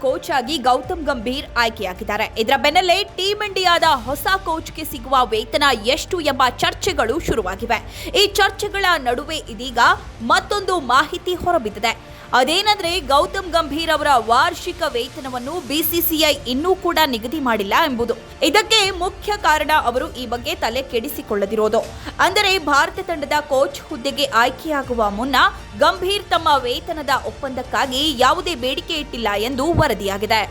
Coach ಆಗಿ ಗೌತಮ್ ಗಂಭೀರ್ ಆಯ್ಕೆಯಾಗಿದ್ದಾರೆ. ಇದರ ಬೆನ್ನಲ್ಲೇ ಟೀಂ ಇಂಡಿಯಾದ ಹೊಸ ಕೋಚ್ಗೆ ಸಿಗುವ ವೇತನ ಎಷ್ಟು ಎಂಬ ಚರ್ಚೆಗಳು ಶುರುವಾಗಿವೆ. ಈ ಚರ್ಚೆಗಳ ನಡುವೆ ಇದೀಗ ಮತ್ತೊಂದು ಮಾಹಿತಿ ಹೊರಬಿದ್ದಿದೆ. ಅದೇನೆಂದ್ರೆ ಗೌತಮ್ ಗಂಭೀರ್ ಅವರ ವಾರ್ಷಿಕ ವೇತನವನ್ನು ಬಿಸಿಸಿಐ ಇನ್ನೂ ಕೂಡ ನಿಗದಿ ಮಾಡಿಲ್ಲ ಎಂಬುದು. ಇದಕ್ಕೆ ಮುಖ್ಯ ಕಾರಣ ಅವರು ಈ ಬಗ್ಗೆ ತಲೆ ಕೆಡಿಸಿಕೊಳ್ಳದಿರೋದು. ಅಂದರೆ ಭಾರತ ತಂಡದ ಕೋಚ್ ಹುದ್ದೆಗೆ ಆಯ್ಕೆಯಾಗುವ ಮುನ್ನ ಗಂಭೀರ್ ತಮ್ಮ ವೇತನದ ಒಪ್ಪಂದಕ್ಕಾಗಿ ಯಾವುದೇ ಬೇಡಿಕೆ ಇಟ್ಟಿಲ್ಲ ಎಂದು ವರದಿಯಾಗಿದೆ.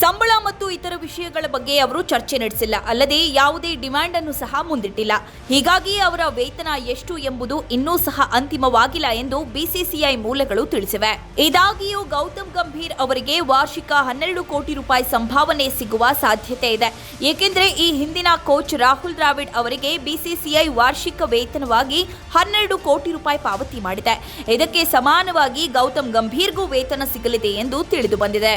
ಸಂಬಳ ಮತ್ತು ಇತರ ವಿಷಯಗಳ ಬಗ್ಗೆ ಅವರು ಚರ್ಚೆ ನಡೆಸಿಲ್ಲ. ಅಲ್ಲದೆ ಯಾವುದೇ ಡಿಮ್ಯಾಂಡ್ ಅನ್ನು ಸಹ ಮುಂದಿಟ್ಟಿಲ್ಲ. ಹೀಗಾಗಿ ಅವರ ವೇತನ ಎಷ್ಟು ಎಂಬುದು ಇನ್ನೂ ಸಹ ಅಂತಿಮವಾಗಿಲ್ಲ ಎಂದು ಬಿಸಿಸಿಐ ಮೂಲಗಳು ತಿಳಿಸಿವೆ. ಇದಾಗಿಯೂ ಗೌತಮ್ ಗಂಭೀರ್ ಅವರಿಗೆ ವಾರ್ಷಿಕ 12 ಕೋಟಿ ರೂಪಾಯಿ ಸಂಭಾವನೆ ಸಿಗುವ ಸಾಧ್ಯತೆ ಇದೆ. ಏಕೆಂದರೆ ಈ ಹಿಂದಿನ ಕೋಚ್ ರಾಹುಲ್ ದ್ರಾವಿಡ್ ಅವರಿಗೆ ಬಿಸಿಸಿಐ ವಾರ್ಷಿಕ ವೇತನವಾಗಿ 12 ಕೋಟಿ ರೂಪಾಯಿ ಪಾವತಿ ಮಾಡಿದೆ. ಇದಕ್ಕೆ ಸಮಾನವಾಗಿ ಗೌತಮ್ ಗಂಭೀರ್ಗೂ ವೇತನ ಸಿಗಲಿದೆ ಎಂದು ತಿಳಿದು ಬಂದಿದೆ.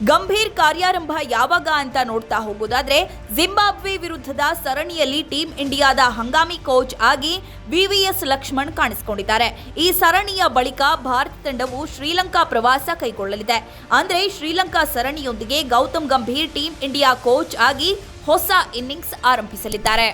ಗಂಭೀರ್ ಕಾರ್ಯಾರಂಭ ಯಾವಾಗ ಅಂತ ನೋಡ್ತಾ ಹೋಗೋದಾದ್ರೆ, ಜಿಂಬಾಬ್ವೆ ವಿರುದ್ಧದ ಸರಣಿಯಲ್ಲಿ ಟೀಂ ಇಂಡಿಯಾದ ಹಂಗಾಮಿ ಕೋಚ್ ಆಗಿ ವಿವಿಎಸ್ ಲಕ್ಷ್ಮಣ್ ಕಾಣಿಸಿಕೊಂಡಿದ್ದಾರೆ. ಈ ಸರಣಿಯ ಬಳಿಕ ಭಾರತ ತಂಡವು ಶ್ರೀಲಂಕಾ ಪ್ರವಾಸ ಕೈಗೊಳ್ಳಲಿದೆ. ಅಂದ್ರೆ ಶ್ರೀಲಂಕಾ ಸರಣಿಯೊಂದಿಗೆ Gautam Gambhir team India coach ಆಗಿ ಹೊಸ ಇನ್ನಿಂಗ್ಸ್ ಆರಂಭಿಸಲಿದ್ದಾರೆ.